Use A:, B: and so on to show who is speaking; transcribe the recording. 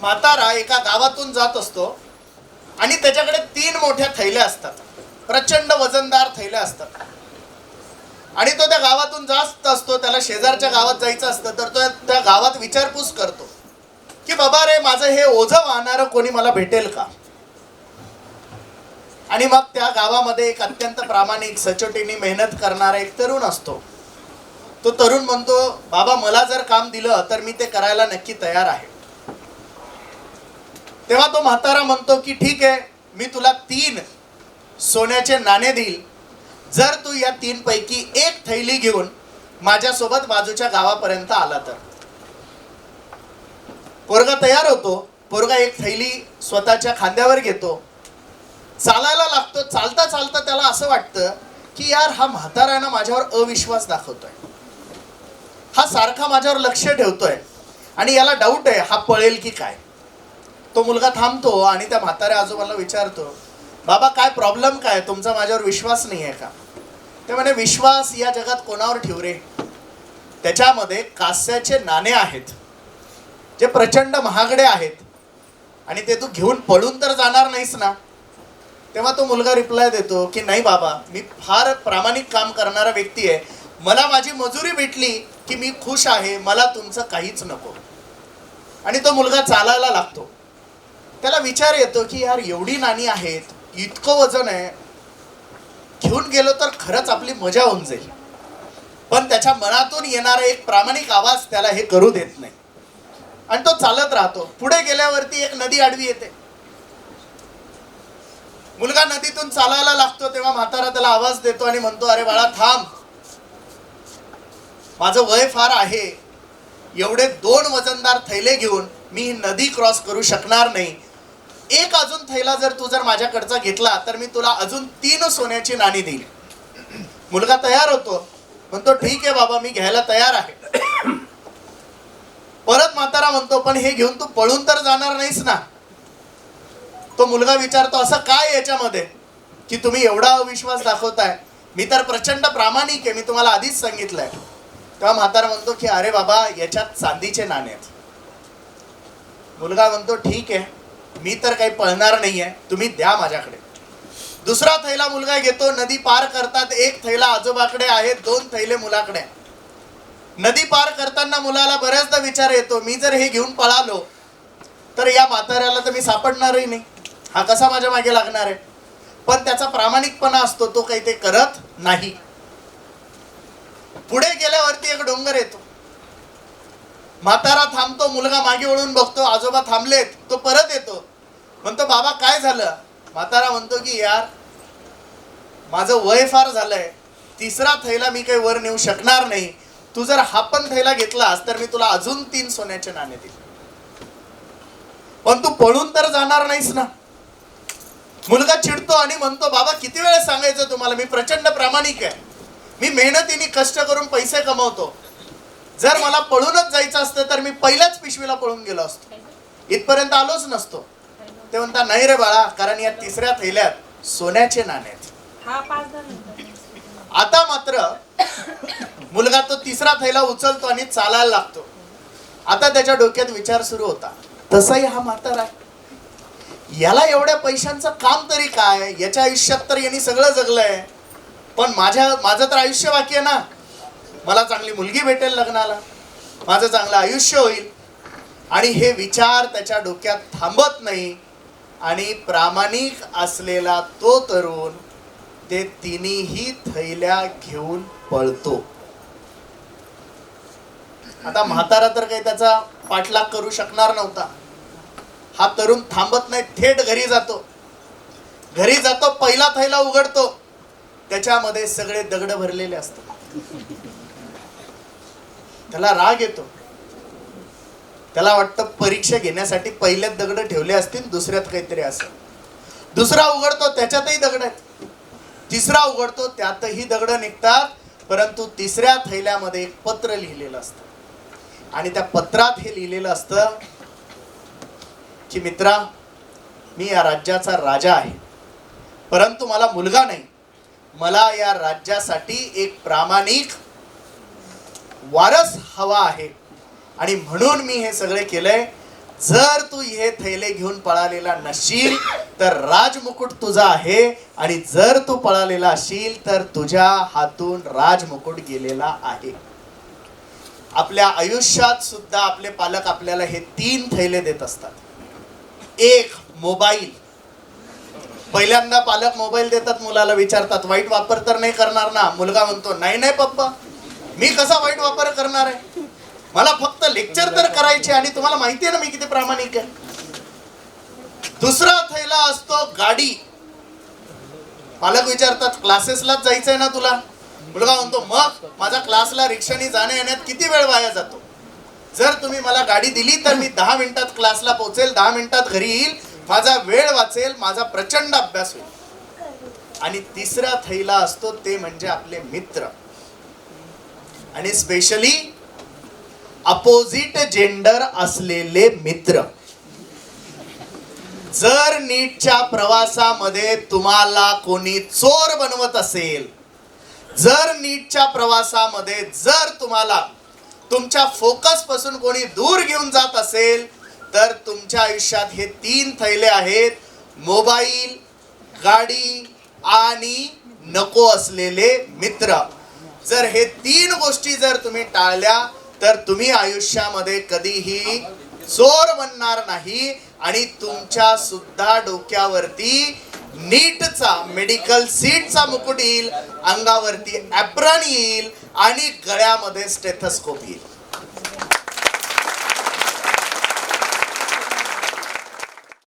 A: म्हातारा एका गावातून जात असतो आणि त्याच्याकडे 3 मोठ्या थैल्या असतात, प्रचंड वजनदार थैल्या असतात. आणि तो त्या गावातून जात असतो, त्याला शेजारच्या गावात जायचं असतं, तर तो त्या गावात विचारपूस करतो की बाबा रे, माझं हे ओझं वाहणारं कोणी मला भेटेल का. आणि मग त्या गावामध्ये एक अत्यंत प्रामाणिक सचोटीने मेहनत करणारा एक तरुण असतो. तो तरुण म्हणतो, बाबा मला जर काम दिलं तर मी ते करायला नक्की तयार आहे. तेव्हा तो म्हातारा म्हणतो की ठीक आहे, मी तुला 3 सोन्याचे नाणे देईल जर तू या 3 पैकी एक थैली घेऊन माझ्यासोबत बाजूच्या गावापर्यंत आला तर. पोरगा तयार होतो. पोरगा एक थैली स्वतःच्या खांद्यावर घेतो, चालायला लागतो. चालता चालता त्याला असं वाटतं की यार, हा म्हातारा ना माझ्यावर अविश्वास दाखवतोय, हा सारखा माझ्यावर लक्ष ठेवतोय आणि याला डाऊट आहे हा पळेल की काय. तो मुलगा थांबतो आणि त्या म्हाताऱ्या आजोबाला विचारतो, बाबा काय प्रॉब्लेम काय, तुमचा माझ्यावर विश्वास नाही आहे का. ते म्हणे, विश्वास या जगात कोणावर ठेवू रे, त्याच्यामध्ये कास्याचे नाणे आहेत जे प्रचंड महागडे आहेत आणि ते तू घेऊन पळून तर जाणार नाहीस ना. तेव्हा तो मुलगा रिप्लाय देतो की नाही बाबा, मी फार प्रामाणिक काम करणारा व्यक्ती आहे, मला माझी मजुरी भेटली की मी खुश आहे, मला तुमचं काहीच नको. आणि तो मुलगा चालायला लागतो. त्याला विचार येतो की यार, एवढी नाणी आहेत, इतकं वजन आहे, घेऊन गेलो तर खरंच आपली मजा होऊन जाईल. पण त्याच्या मनातून येणारा एक प्रामाणिक आवाज त्याला हे करू देत नाही आणि तो चालत राहतो. पुढे गेल्यावरती एक नदी आडवी येते. मुलगा नदीतून चालायला लागतो तेव्हा म्हातारा त्याला आवाज देतो आणि म्हणतो, अरे बाळा थांब, माझं वय फार आहे, एवढे 2 वजनदार थैले घेऊन मी ही नदी क्रॉस करू शकणार नाही. एक अजून थैला जर तू माझ्याकडचा घेतला तर मी तुला अजून 3 सोन्याची नाणी देईल. मुलगा तयार होतो, म्हणतो ठीक आहे बाबा, मी घ्यायला तयार आहे. परत म्हातारा म्हणतो, पण हे घेऊन तू पळून तर जाणार नाहीस ना. तो मुलगा विचारतो, असं काय याच्यामध्ये की तुम्ही एवढा अविश्वास दाखवताय, मी तर प्रचंड प्रामाणिक आहे, मी तुम्हाला आधीच सांगितलंय. तेव्हा म्हातारा म्हणतो की अरे बाबा, याच्यात चांदीचे नाणे आहेत. मुलगा म्हणतो ठीक आहे, मी तर काही पळणार नाहीये, तुम्ही द्या माझ्याकडे. दुसरा थैला मुलगा घेतो. नदी पार करतात. एक थैला आजोबाकडे आहे, 2 थैले मुलाकडे. नदी पार करताना मुलाला बऱ्याचदा विचार येतो, मी जर हे घेऊन पळालो तर या म्हाताऱ्याला तर मी सापडणारही नाही, हा कसा माझ्या मागे लागणार आहे. पण त्याचा प्रामाणिकपणा असतो, तो काही ते करत नाही. पुढे गेल्यावरती एक डोंगर येतो. म्हातारा थांबतो, मुलगा मागे वळून बघतो, आजोबा थांबलेत. तो परत येतो, म्हणतो बाबा काय झालं. म्हातारा म्हणतो की यार, माझं वय फार झालंय, 3रा थैला मी काही वर नेऊ शकणार नाही, तू जर हा पण थैला घेतलास तर मी तुला अजून 3 सोन्याचे नाणे देईल, पण तू पळून तर जाणार नाहीस ना. मुलगा चिडतो आणि म्हणतो, बाबा किती वेळ सांगायचं तुम्हाला, मी प्रचंड प्रामाणिक आहे, मी मेहनतीने कष्ट करून पैसे कमवतो, जर मला पळूनच जायचं असतं तर मी पहिल्याच पिशवीला पळून गेलो असतो, इथपर्यंत आलोच नसतो. ते म्हणता नाही रे बाळा, कारण या 3ऱ्या थैल्यात सोन्याचे नाणे आहेत. आता मात्र मुलगा तो 3रा थैला उचलतो आणि चालायला लागतो. आता त्याच्या डोक्यात विचार सुरू होता, तसाही हा म्हातारा आहे, याला एवढ्या पैशांचं काम तरी काय, याच्या आयुष्यात तर यांनी सगळं जगलंय, पण माझं तर आयुष्य बाकी आहे ना. मला चांगली मुलगी भेटेल लग्नाला, माझं चांगलं आयुष्य होईल. आणि हे विचार त्याच्या डोक्यात थांबत नाही आणि प्रामाणिक असलेला तो तरुण ते 3ही थैल्या घेऊन पळतो. आता म्हातारा तर काही त्याचा पाठलाग करू शकणार नव्हता. हा तरुण थांबत नाही, थेट घरी जातो. घरी जातो, पहिला थैला उघडतो, त्याच्यामध्ये सगळे दगड भरलेले असतात. त्याला राग येतो. त्याला वाटतं परीक्षा घेण्यासाठी पहिल्यात दगड ठेवले असतील, दुसऱ्यात काहीतरी असेल. दुसरा उघडतो, त्याच्यातही दगड आहेत. 3रा उघडतो, त्यातही दगड निघतात. परंतु 3ऱ्या थैल्यामध्ये एक पत्र लिहिलेलं असतं आणि त्या पत्रात हे लिहिलेलं असतं की मित्रा, मी या राज्याचा राजा आहे, परंतु मला मुलगा नाही, मला या राज्यासाठी एक प्रामाणिक वारस हवा आहे आणि म्हणून मी हे सगळे केलंय. जर तू हे थैले घेऊन पळालेला नसशील तर राजमुकुट तुझा आहे, आणि जर तू पळालेला असशील तर तुझ्या हातून राजमुकुट गेलेला आहे. आपल्या आयुष्यात सुद्धा आपले पालक आपल्याला हे 3 थैले देत असतात. एक, मोबाईल. पहिल्यांदा पालक मोबाईल देतात, मुलाला विचारतात वाईट वापर तर नाही करणार ना. मुलगा म्हणतो नाही नाही पप्पा, मी कसा वाईट वापर करणार आहे, मला फक्त लेक्चर तर करायचे, आणि तुम्हाला माहिती आहे ना मी किती प्रामाणिक आहे. दुसरा थैला असतो गाडी. पालक विचारतात क्लासेसलाच जायचंय ना तुला. मुलगा म्हणतो मग माझा क्लासला रिक्षाने जाण्या येण्यात किती वेळ वाया जातो. जर तुम्ही मला गाडी दिली तर मी 10 मिनिटात क्लासला पोहोचेल, 10 मिनिटात घरी येईल, माझा वेळ वाचेल, माझा प्रचंड अभ्यास होईल. आणि तिसरा थैला असतो ते म्हणजे आपले मित्र, आणि स्पेशली अपोजिट जेंडर असलेले मित्र. जर नीटच्या प्रवासामध्ये तुम्हाला कोणी चोर बनवत असेल, जर नीटच्या प्रवासामध्ये जर तुम्हाला तुमच्या फोकस पासून कोणी दूर घेऊन जात असेल, तर तुमच्या आयुष्यात हे 3 थैले आहेत: मोबाईल, गाडी आणि नको असलेले मित्र. जर हे 3 गोष्टी जर तुम्ही टाळल्या तर तुम्ही आयुष्यामध्ये कधीही चोर बनणार नाही, आणि तुमच्या सुद्धा डोक्यावरती नीटचा मेडिकल सीटचा मुकुट येईल, अंगावरती ॲप्रॉन येईल, आणि गळ्यामध्ये स्टेथोस्कोप येईल.